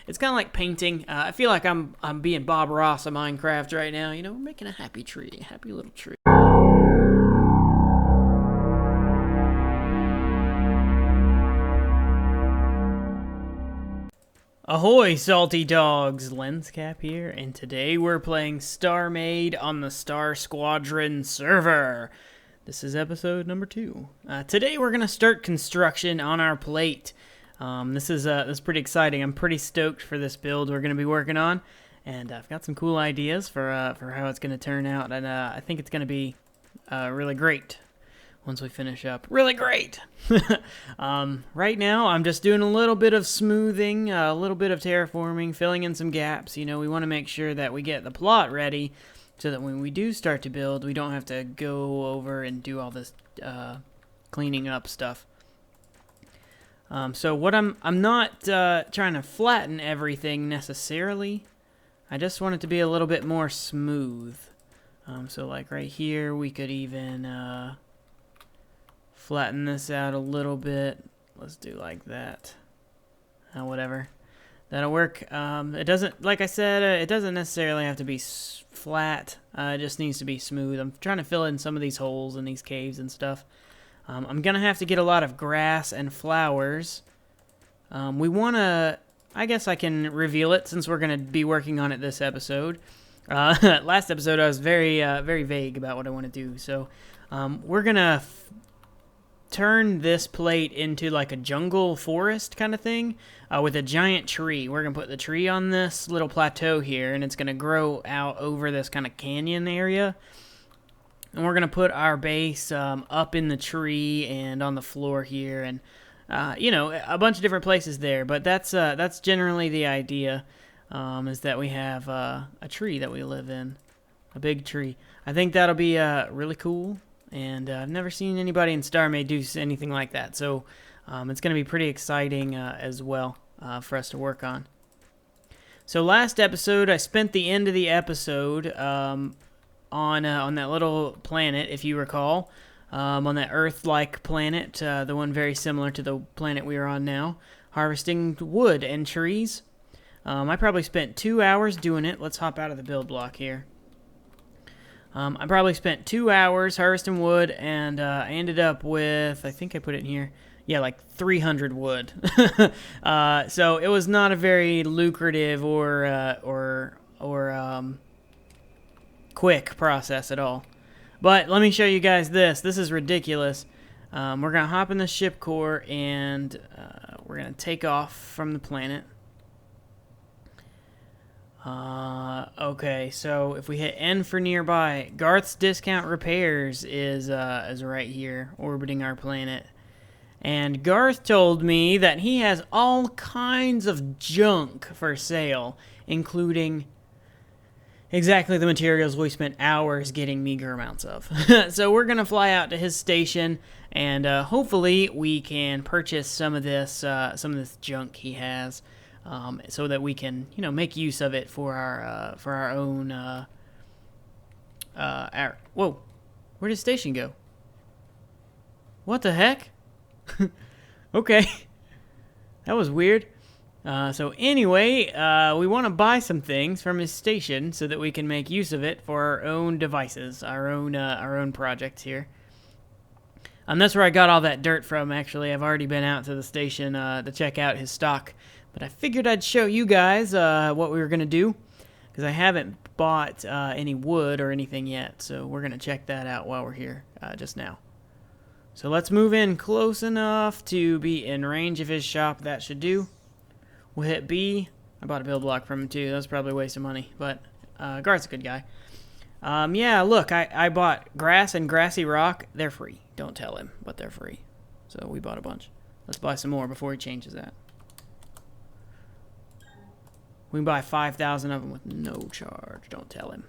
It's kind of like painting. I feel like I'm being Bob Ross of Minecraft right now. You know, we're making a happy tree, a happy little tree. Ahoy, salty dogs! Lenscap here, and today we're playing StarMade on the Star Squadron server. This is episode number 2. Today we're gonna start construction on our plate. This is pretty exciting. I'm pretty stoked for this build we're gonna be working on, and I've got some cool ideas for how it's gonna turn out, and I think it's gonna be really great. Once we finish up. Really great! Right now, I'm just doing a little bit of smoothing, a little bit of terraforming, filling in some gaps. You know, we want to make sure that we get the plot ready so that when we do start to build, we don't have to go over and do all this cleaning up stuff. So what I'm not trying to flatten everything necessarily. I just want it to be a little bit more smooth. So like right here, we could even... flatten this out a little bit. Let's do like that. Whatever. That'll work. It doesn't, like I said, it doesn't necessarily have to be flat. It just needs to be smooth. I'm trying to fill in some of these holes in these caves and stuff. I'm going to have to get a lot of grass and flowers. We want to, I guess I can reveal it since we're going to be working on it this episode. Last episode I was very vague about what I want to do. So we're going to turn this plate into like a jungle forest kind of thing with a giant tree. We're going to put the tree on this little plateau here, and it's going to grow out over this kind of canyon area. And we're going to put our base up in the tree and on the floor here, and you know, a bunch of different places there. But that's generally the idea, is that we have a tree that we live in, a big tree. I think that'll be really cool. And I've never seen anybody in StarMade do anything like that. So it's going to be pretty exciting as well for us to work on. So last episode, I spent the end of the episode on that little planet, if you recall. On that Earth-like planet, the one very similar to the planet we are on now. Harvesting wood and trees. I probably spent 2 hours doing it. Let's hop out of the build block here. I probably spent 2 hours harvesting wood, and I ended up with, I think I put it in here, yeah, like 300 wood. So it was not a very lucrative or quick process at all. But let me show you guys this. This is ridiculous. We're going to hop in the ship core, and we're going to take off from the planet. Okay, so if we hit N for nearby, Garth's Discount Repairs is right here, orbiting our planet. And Garth told me that he has all kinds of junk for sale, including exactly the materials we spent hours getting meager amounts of. So we're going to fly out to his station, and hopefully we can purchase some of this junk he has. So that we can, you know, make use of it for our own. Whoa, where did station go? What the heck? Okay, that was weird. So anyway, we want to buy some things from his station so that we can make use of it for our own devices, our own projects here. That's where I got all that dirt from. Actually, I've already been out to the station to check out his stock. But I figured I'd show you guys what we were going to do, because I haven't bought any wood or anything yet, so we're going to check that out while we're here just now. So let's move in close enough to be in range of his shop. That should do. We'll hit B. I bought a build block from him too. That's probably a waste of money, but Garth's a good guy. Yeah, look, I bought grass and grassy rock. They're free. Don't tell him, but they're free. So we bought a bunch. Let's buy some more before he changes that. We can buy 5,000 of them with no charge. Don't tell him.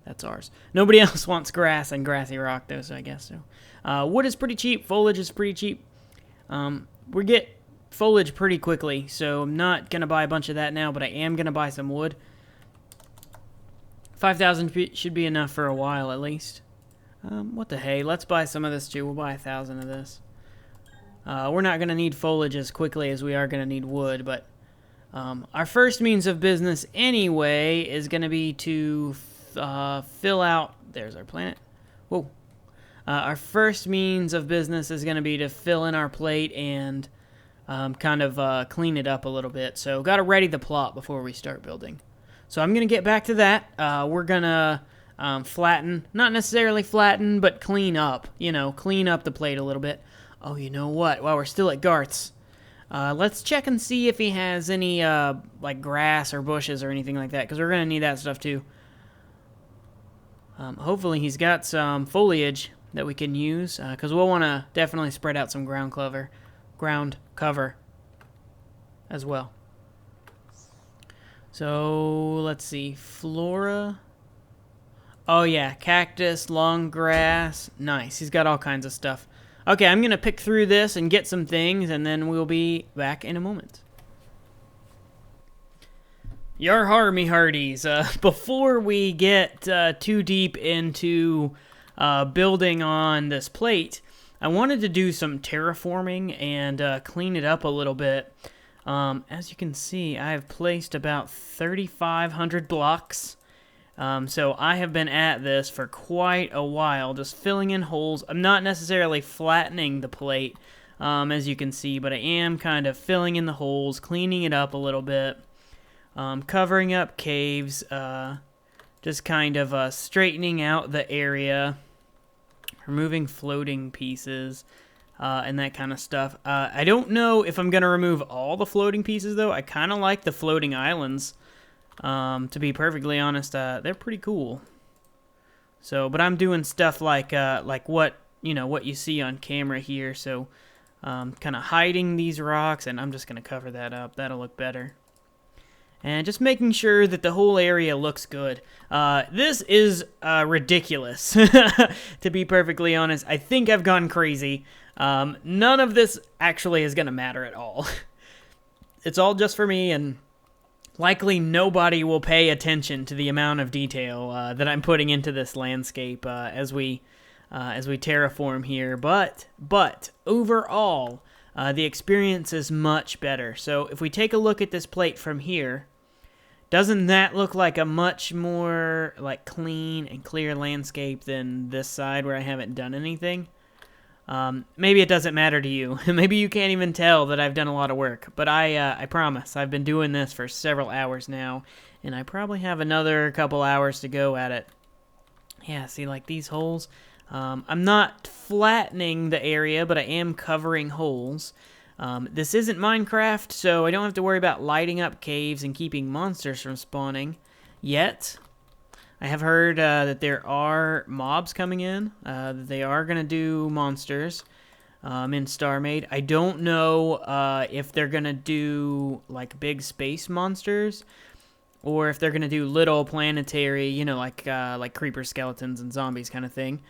That's ours. Nobody else wants grass and grassy rock, though, so I guess so. Wood is pretty cheap. Foliage is pretty cheap. We get foliage pretty quickly, so I'm not going to buy a bunch of that now, but I am going to buy some wood. 5,000 should be enough for a while, at least. What the hey? Let's buy some of this, too. We'll buy 1,000 of this. We're not going to need foliage as quickly as we are going to need wood, but our first means of business anyway is going to be to fill out... There's our planet. Whoa. Our first means of business is going to be to fill in our plate and kind of clean it up a little bit. So got to ready the plot before we start building. So I'm going to get back to that. We're going to flatten, not necessarily flatten, but clean up. You know, clean up the plate a little bit. Oh, you know what? While we're still at Garth's, let's check and see if he has any like grass or bushes or anything like that, because we're going to need that stuff too. Hopefully he's got some foliage that we can use, because we'll want to definitely spread out some ground cover as well. So let's see, flora. Oh yeah, cactus, long grass. Nice, he's got all kinds of stuff. Okay, I'm gonna pick through this and get some things, and then we'll be back in a moment. Yar har, me hearties. Before we get too deep into building on this plate, I wanted to do some terraforming and clean it up a little bit. As you can see, I have placed about 3,500 blocks. So I have been at this for quite a while, just filling in holes. I'm not necessarily flattening the plate, as you can see, but I am kind of filling in the holes, cleaning it up a little bit, covering up caves, just kind of straightening out the area, removing floating pieces, and that kind of stuff. I don't know if I'm going to remove all the floating pieces, though. I kind of like the floating islands. To be perfectly honest, they're pretty cool. So, but I'm doing stuff like what you see on camera here. So, kind of hiding these rocks, and I'm just going to cover that up. That'll look better. And just making sure that the whole area looks good. This is ridiculous, to be perfectly honest. I think I've gone crazy. None of this actually is going to matter at all. It's all just for me, and likely nobody will pay attention to the amount of detail that I'm putting into this landscape as we terraform here. But overall, the experience is much better. So if we take a look at this plate from here, doesn't that look like a much more like clean and clear landscape than this side where I haven't done anything? Maybe it doesn't matter to you. Maybe you can't even tell that I've done a lot of work. But I promise, I've been doing this for several hours now, and I probably have another couple hours to go at it. Yeah, see, like these holes? I'm not flattening the area, but I am covering holes. This isn't Minecraft, so I don't have to worry about lighting up caves and keeping monsters from spawning yet. I have heard that there are mobs coming in, that they are going to do monsters in StarMade. I don't know if they're going to do like big space monsters, or if they're going to do little planetary, you know, like creeper skeletons and zombies kind of thing.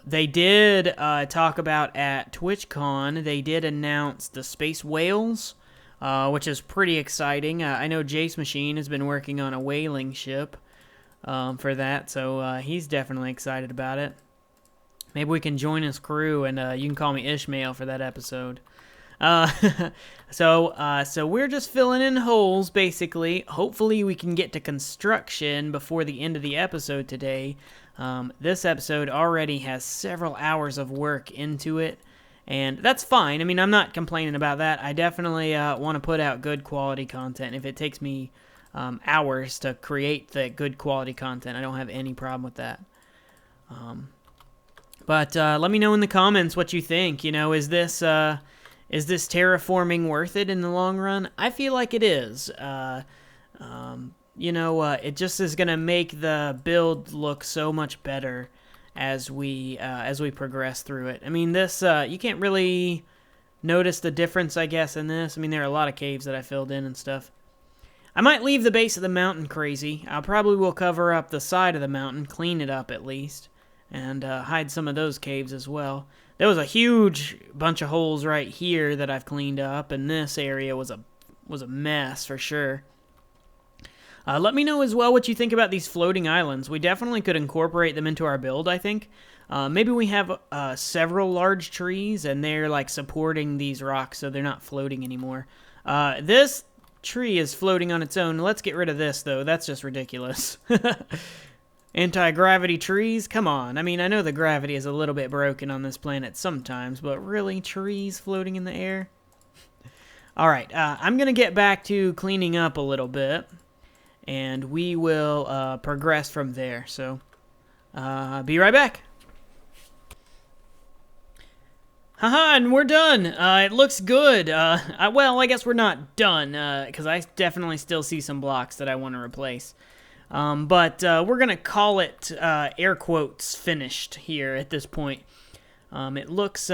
They did talk about at TwitchCon, they did announce the space whales, which is pretty exciting. I know JaceMachine has been working on a whaling ship for that, so he's definitely excited about it. Maybe we can join his crew, and you can call me Ishmael for that episode. So we're just filling in holes, basically. Hopefully we can get to construction before the end of the episode today. This episode already has several hours of work into it, and that's fine. I mean, I'm not complaining about that. I definitely want to put out good quality content. If it takes me hours to create the good quality content, I don't have any problem with that. But let me know in the comments what you think. You know, is this terraforming worth it in the long run? I feel like it is. You know, it just is going to make the build look so much better as we progress through it. I mean, this you can't really notice the difference, I guess, in this. I mean, there are a lot of caves that I filled in and stuff. I might leave the base of the mountain crazy. I probably will cover up the side of the mountain, clean it up at least, and hide some of those caves as well. There was a huge bunch of holes right here that I've cleaned up, and this area was a mess for sure. Let me know as well what you think about these floating islands. We definitely could incorporate them into our build, I think. Maybe we have several large trees, and they're like supporting these rocks, so they're not floating anymore. This tree is floating on its own. Let's get rid of this, though. That's just ridiculous. Anti-gravity trees? Come on. I mean, I know the gravity is a little bit broken on this planet sometimes, but really, trees floating in the air? Alright, I'm going to get back to cleaning up a little bit, and we will progress from there. So, be right back. Haha, and we're done. It looks good. Well, I guess we're not done, because I definitely still see some blocks that I want to replace. But we're going to call it, air quotes, finished here at this point. It looks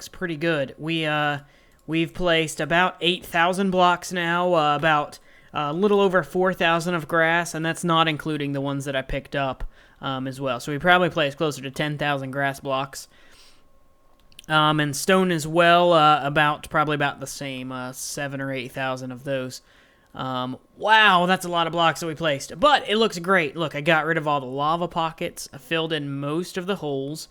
pretty good. We've placed about 8,000 blocks now, about a little over 4,000 of grass, and that's not including the ones that I picked up as well. So we probably placed closer to 10,000 grass blocks. And stone as well, probably about the same, 7,000 or 8,000 of those. Wow, that's a lot of blocks that we placed. But it looks great. Look, I got rid of all the lava pockets. I filled in most of the holes.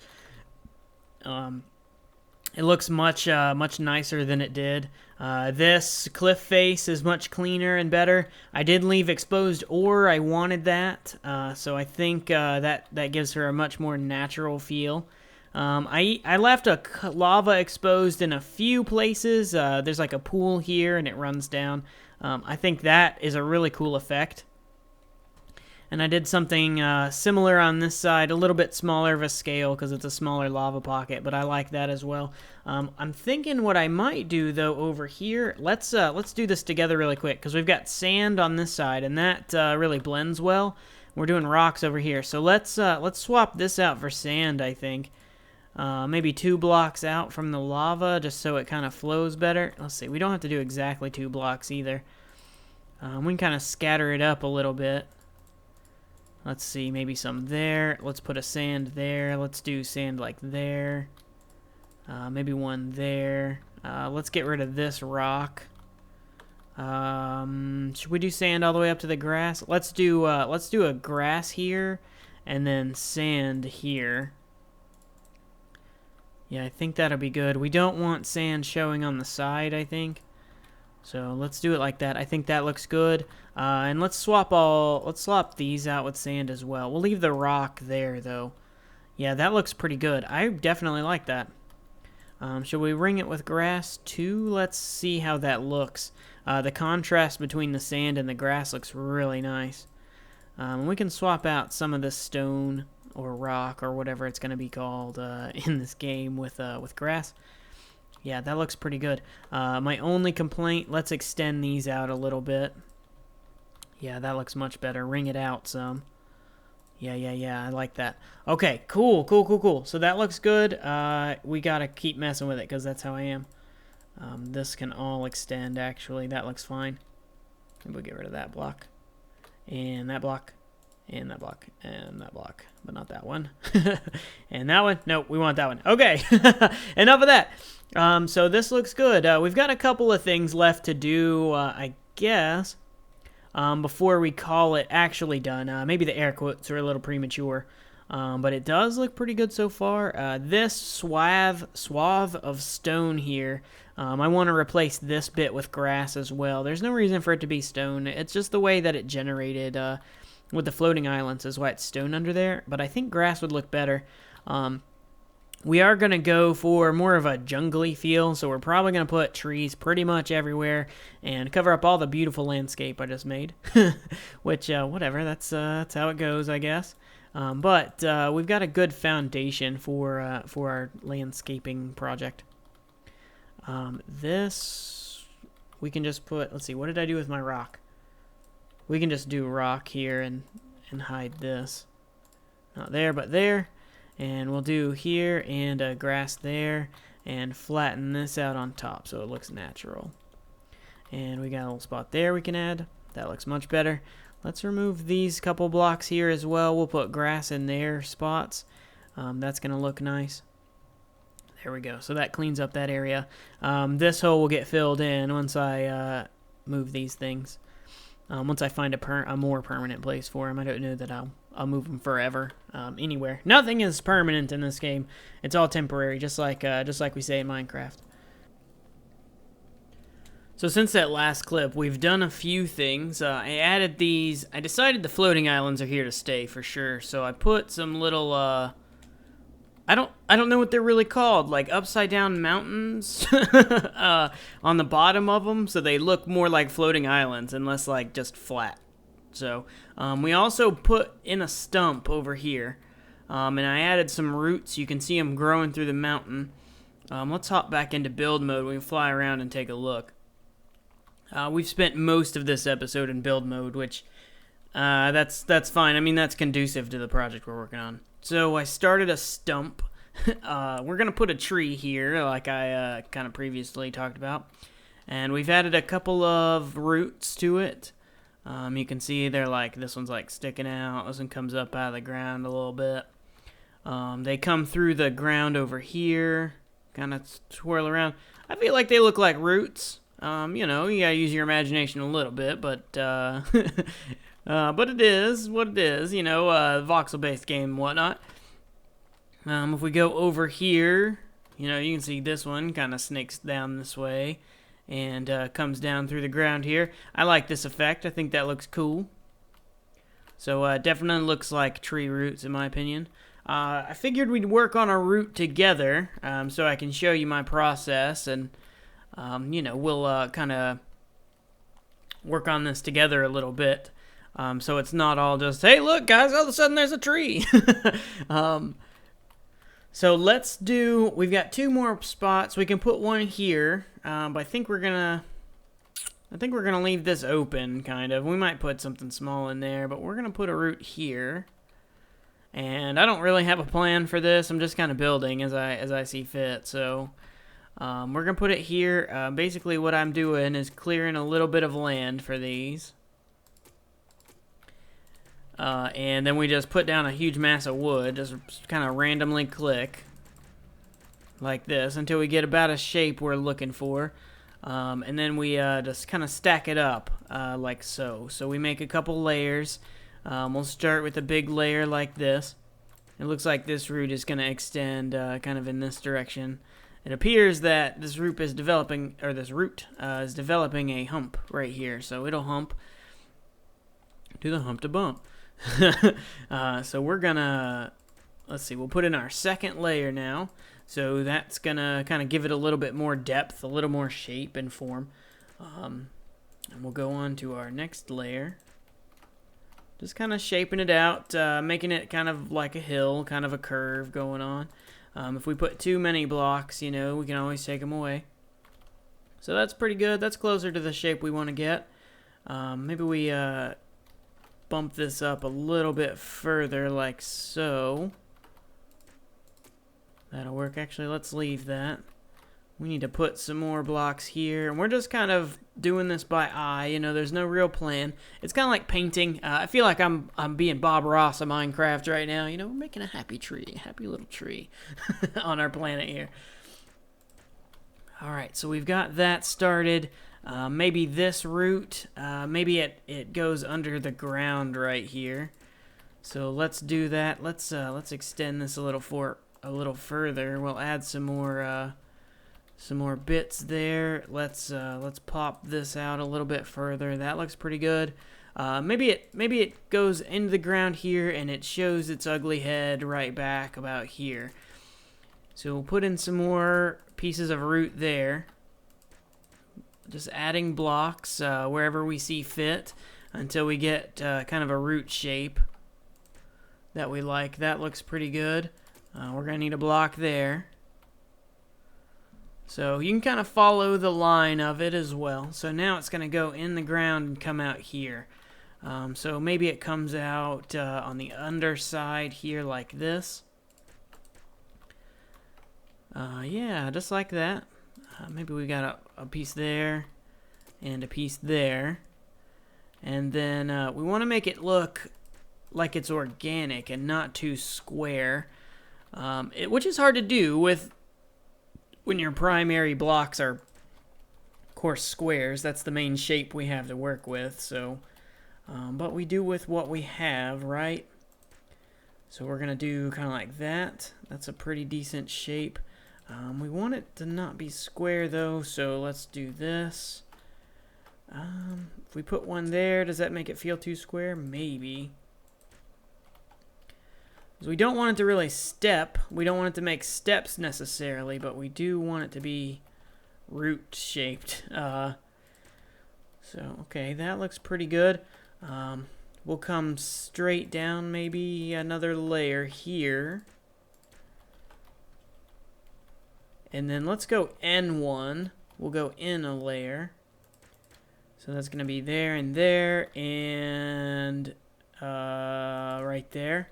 It looks much nicer than it did. This cliff face is much cleaner and better. I did leave exposed ore. I wanted that. So I think that gives her a much more natural feel. I left a lava exposed in a few places. There's like a pool here and it runs down. I think that is a really cool effect. And I did something similar on this side, a little bit smaller of a scale because it's a smaller lava pocket, but I like that as well. I'm thinking what I might do though over here, let's do this together really quick because we've got sand on this side and that really blends well. We're doing rocks over here, so let's swap this out for sand, I think. Maybe 2 blocks out from the lava, just so it kind of flows better. Let's see, we don't have to do exactly 2 blocks either. We can kind of scatter it up a little bit. Let's see, maybe some there. Let's put a sand there. Let's do sand like there. Maybe one there. Let's get rid of this rock. Should we do sand all the way up to the grass? Let's do a grass here, and then sand here. Yeah, I think that'll be good. We don't want sand showing on the side, I think. So let's do it like that. I think that looks good. And let's swap these out with sand as well. We'll leave the rock there, though. Yeah, that looks pretty good. I definitely like that. Should we ring it with grass, too? Let's see how that looks. The contrast between the sand and the grass looks really nice. We can swap out some of this stone or rock or whatever it's going to be called in this game with grass. Yeah, that looks pretty good. My only complaint, let's extend these out a little bit. Yeah, that looks much better. Ring it out some. Yeah, I like that. Okay, cool. So that looks good. We got to keep messing with it because that's how I am. This can all extend, actually. That looks fine. Maybe we'll get rid of that block. And that block. And that block, and that block, but not that one. And that one? Nope, we want that one. Okay, enough of that. So this looks good. We've got a couple of things left to do, I guess, before we call it actually done. Maybe the air quotes are a little premature, but it does look pretty good so far. This swath of stone here, I want to replace this bit with grass as well. There's no reason for it to be stone. It's just the way that it generated with the floating islands is why it's stone under there, but I think grass would look better. We are going to go for more of a jungly feel, so we're probably going to put trees pretty much everywhere and cover up all the beautiful landscape I just made, which, whatever, that's how it goes, I guess. But we've got a good foundation for our landscaping project. This, we can just put, let's see, what did I do with my rock? We can just do rock here and hide this. Not there, but there. And we'll do here and grass there and flatten this out on top so it looks natural. And we got a little spot there we can add. That looks much better. Let's remove these couple blocks here as well. We'll put grass in their spots. That's going to look nice. There we go. So that cleans up that area. This hole will get filled in once I move these things. Once I find a more permanent place for them. I don't know that I'll move them forever, anywhere. Nothing is permanent in this game. It's all temporary, just like we say in Minecraft. So since that last clip, we've done a few things. I added these. I decided the floating islands are here to stay for sure. So I put some little, I don't know what they're really called, like upside down mountains on the bottom of them, so they look more like floating islands and less like just flat. So we also put in a stump over here, and I added some roots. You can see them growing through the mountain. Let's hop back into build mode. We can fly around and take a look. We've spent most of this episode in build mode, which that's fine. I mean, that's conducive to the project we're working on. So I started a stump. We're going to put a tree here, like I kind of previously talked about. And we've added a couple of roots to it. You can see they're like, this one's like sticking out. This one comes up out of the ground a little bit. They come through the ground over here, kind of twirl around. I feel like they look like roots. You know, you gotta use your imagination a little bit, but it is what it is, you know, voxel-based game and whatnot. If we go over here, you know, you can see this one kind of snakes down this way and comes down through the ground here. I like this effect. I think that looks cool. So definitely looks like tree roots in my opinion. I figured we'd work on a root together so I can show you my process and you know, we'll kind of work on this together a little bit. So it's not all just, hey, look, guys, all of a sudden there's a tree. So let's do, we've got 2 more spots. We can put one here, but I think we're gonna leave this open, kind of. We might put something small in there, but we're gonna put a root here. And I don't really have a plan for this. I'm just kind of building as I see fit. So we're gonna put it here. Basically, what I'm doing is clearing a little bit of land for these. And then we just put down a huge mass of wood, just kind of randomly click like this until we get about a shape we're looking for. And then we just kind of stack it up like so. So we make a couple layers. We'll start with a big layer like this. It looks like this root is going to extend kind of in this direction. It appears that this root is developing, a hump right here. So it'll hump to the hump to bump. So we're gonna, let's see, we'll put in our second layer now. So that's gonna kind of give it a little bit more depth, a little more shape and form. And we'll go on to our next layer. Just kind of shaping it out, making it kind of like a hill, kind of a curve going on. If we put too many blocks, you know, we can always take them away. So that's pretty good. That's closer to the shape we want to get. Maybe we bump this up a little bit further like so. That'll work. Actually, let's leave that. We need to put some more blocks here. And we're just kind of doing this by eye. You know, there's no real plan. It's kind of like painting. I feel like I'm being Bob Ross of Minecraft right now. You know, we're making a happy tree. A happy little tree on our planet here. Alright, so we've got that started. Maybe this root, maybe it goes under the ground right here. So let's do that. Let's extend this a little further. We'll add some more bits there. Let's pop this out a little bit further. That looks pretty good. Maybe it goes into the ground here and it shows its ugly head right back about here. So we'll put in some more pieces of root there. Just adding blocks wherever we see fit until we get kind of a root shape that we like. That looks pretty good. We're going to need a block there. So you can kind of follow the line of it as well. So now it's going to go in the ground and come out here. So maybe it comes out on the underside here like this. Yeah, just like that. Maybe we got a piece there and a piece there. And then we want to make it look like it's organic and not too square. Which is hard to do when your primary blocks are, of course, squares. That's the main shape we have to work with. So But we do with what we have, right? So we're going to do kind of like that. That's a pretty decent shape. We want it to not be square, though, so let's do this. If we put one there, does that make it feel too square? Maybe. So we don't want it to really step. We don't want it to make steps necessarily, but we do want it to be root-shaped. Okay, that looks pretty good. We'll come straight down, maybe another layer here. And then let's go N1. We'll go in a layer. So that's going to be there and right there.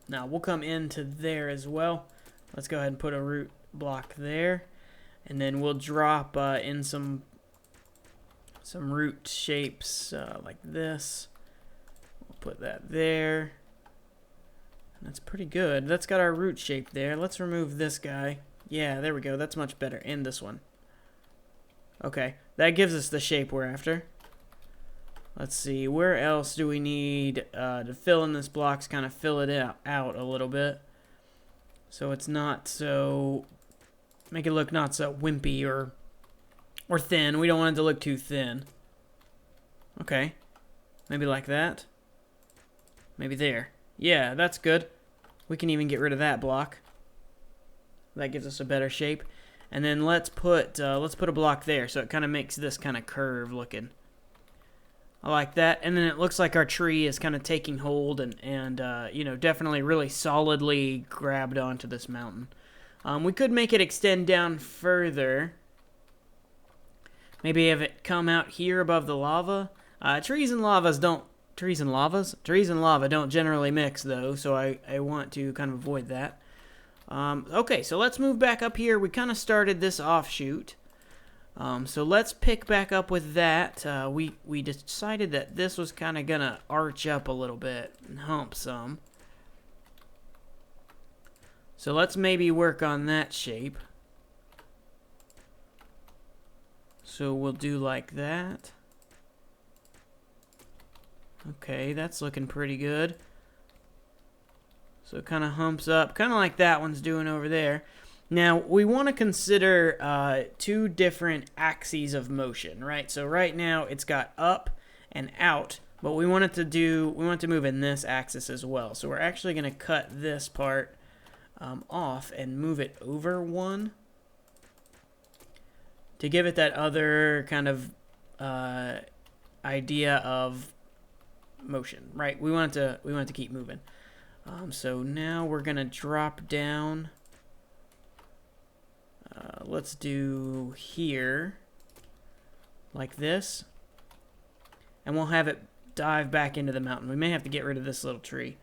Now we'll come into there as well. Let's go ahead and put a root block there. And then we'll drop in some root shapes like this. We'll put that there. That's pretty good. That's got our root shape there. Let's remove this guy. Yeah, there we go. That's much better. And this one. Okay, that gives us the shape we're after. Let's see, where else do we need to fill in this blocks, kind of fill it out a little bit. So it's not so, make it look not so wimpy or thin. We don't want it to look too thin. Okay, maybe like that. Maybe there. Yeah, that's good. We can even get rid of that block. That gives us a better shape. And then let's put a block there, so it kind of makes this kind of curve looking. I like that. And then it looks like our tree is kind of taking hold and you know, definitely really solidly grabbed onto this mountain. We could make it extend down further. Maybe have it come out here above the lava. Trees and lava don't generally mix, though, so I want to kind of avoid that. Okay, so let's move back up here. We kind of started this offshoot. So let's pick back up with that. We decided that this was kind of going to arch up a little bit and hump some. So let's maybe work on that shape. So we'll do like that. Okay, that's looking pretty good. So it kind of humps up, kind of like that one's doing over there. Now, we want to consider two different axes of motion, right? So right now, it's got up and out, but we want it to move in this axis as well. So we're actually going to cut this part off and move it over one to give it that other kind of idea of motion, right? We want it to keep moving. So now we're gonna drop down. Let's do here like this, and we'll have it dive back into the mountain. We may have to get rid of this little tree,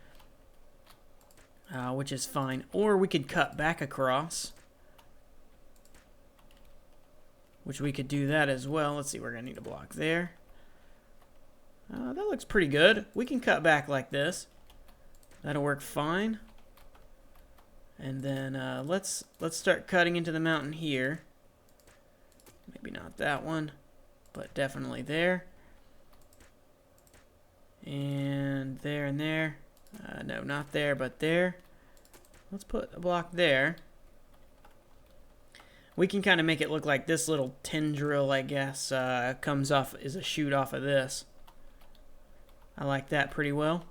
which is fine, or we could cut back across, which we could do that as well. Let's see, we're gonna need a block there. That looks pretty good. We can cut back like this. That'll work fine. And then let's start cutting into the mountain here. Maybe not that one, but definitely there. And there and there. No, not there, but there. Let's put a block there. We can kind of make it look like this little tendril, I guess, comes off, is a shoot off of this. I like that pretty well.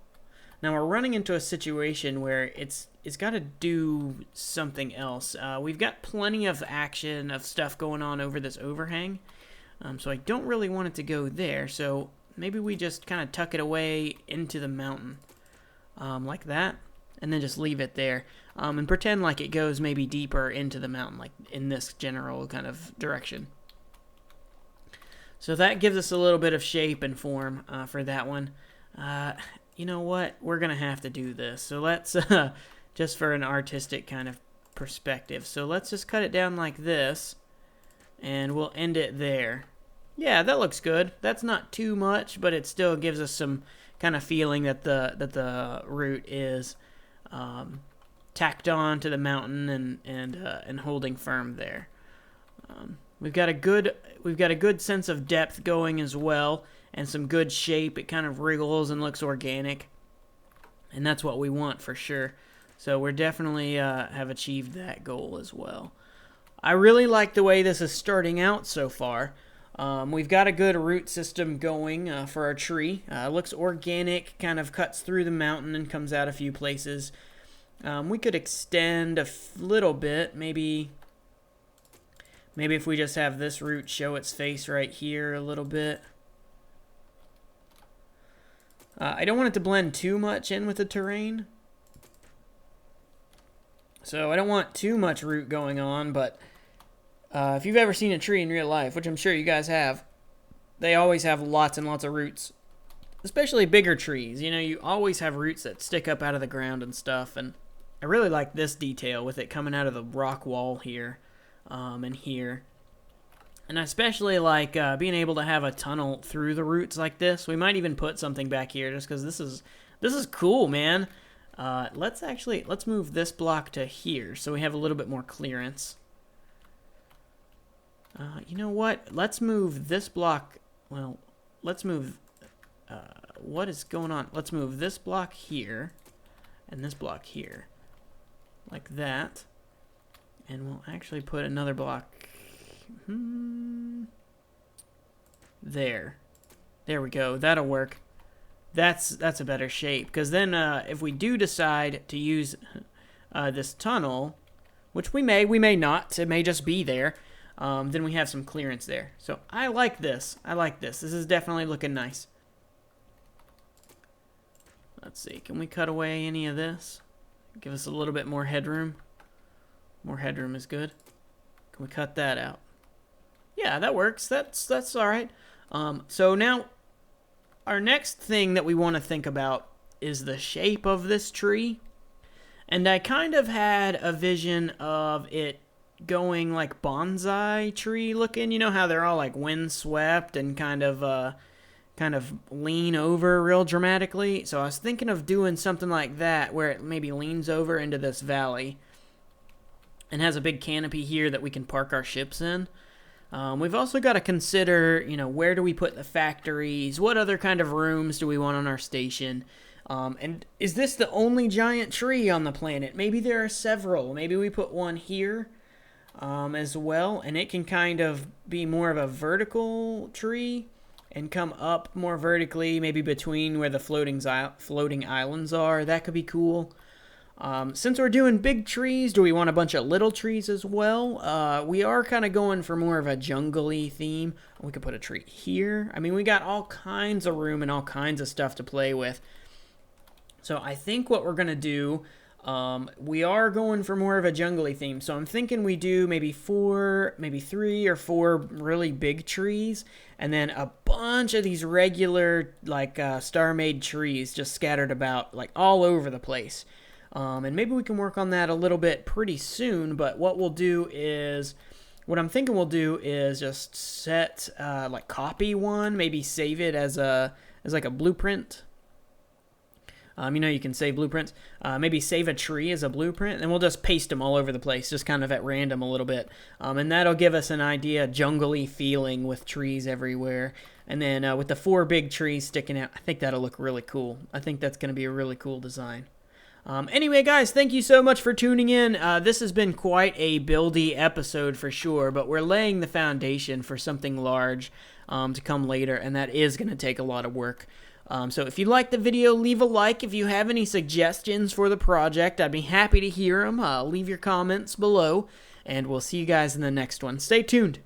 Now we're running into a situation where it's got to do something else. We've got plenty of action of stuff going on over this overhang, so I don't really want it to go there. So maybe we just kind of tuck it away into the mountain, like that, and then just leave it there, and pretend like it goes maybe deeper into the mountain, like in this general kind of direction. So that gives us a little bit of shape and form for that one. You know what? We're going to have to do this. So let's, just for an artistic kind of perspective. So let's just cut it down like this, and we'll end it there. Yeah, that looks good. That's not too much, but it still gives us some kind of feeling that the root is tacked on to the mountain and holding firm there. We've got a good sense of depth going as well. and some good shape. It kind of wriggles and looks organic, and that's what we want for sure. So we're definitely have achieved that goal as well. I really like the way this is starting out so far. We've got a good root system going for our tree. It looks organic, kind of cuts through the mountain and comes out a few places. We could extend a little bit, maybe if we just have this root show its face right here a little bit. I don't want it to blend too much in with the terrain. So I don't want too much root going on, but if you've ever seen a tree in real life, which I'm sure you guys have, they always have lots and lots of roots. Especially bigger trees. You know, you always have roots that stick up out of the ground and stuff. And I really like this detail with it coming out of the rock wall here and here. And I especially like being able to have a tunnel through the roots like this. We might even put something back here just because this is cool, man. Let's move this block to here so we have a little bit more clearance. You know what? Let's move this block. Well, let's move. What is going on? Let's move this block here and this block here, like that. And we'll actually put another block. There. There we go. That'll work. That's a better shape, because then if we do decide to use this tunnel, which we may not, it may just be there, then we have some clearance there. So I like this. I like this. This is definitely looking nice. Let's see. Can we cut away any of this? Give us a little bit more headroom. More headroom is good. Can we cut that out? Yeah, that works. That's all right. So now our next thing that we want to think about is the shape of this tree. And I kind of had a vision of it going like bonsai tree looking. You know how they're all like windswept and kind of lean over real dramatically. So I was thinking of doing something like that where it maybe leans over into this valley and has a big canopy here that we can park our ships in. We've also got to consider, you know, where do we put the factories? What other kind of rooms do we want on our station? And is this the only giant tree on the planet? Maybe there are several. Maybe we put one here as well, and it can kind of be more of a vertical tree and come up more vertically, maybe between where the floating islands are. That could be cool. Since we're doing big trees, do we want a bunch of little trees as well? We are kind of going for more of a jungle-y theme. We could put a tree here. I mean, we got all kinds of room and all kinds of stuff to play with. So I think what we're going to do, we are going for more of a jungle-y theme. So I'm thinking we do maybe 3 or 4 really big trees, and then a bunch of these regular, like, StarMade trees just scattered about, like, all over the place. And maybe we can work on that a little bit pretty soon, but what I'm thinking we'll do is just set, like copy one, maybe save it as like a blueprint. You know, you can save blueprints. Maybe save a tree as a blueprint, and we'll just paste them all over the place, just kind of at random a little bit. And that'll give us an idea, jungle-y feeling with trees everywhere. And then with the 4 big trees sticking out, I think that'll look really cool. I think that's going to be a really cool design. Anyway, guys, thank you so much for tuning in. This has been quite a buildy episode for sure, but we're laying the foundation for something large to come later, and that is going to take a lot of work. So if you liked the video, leave a like. If you have any suggestions for the project, I'd be happy to hear them. Leave your comments below, and we'll see you guys in the next one. Stay tuned.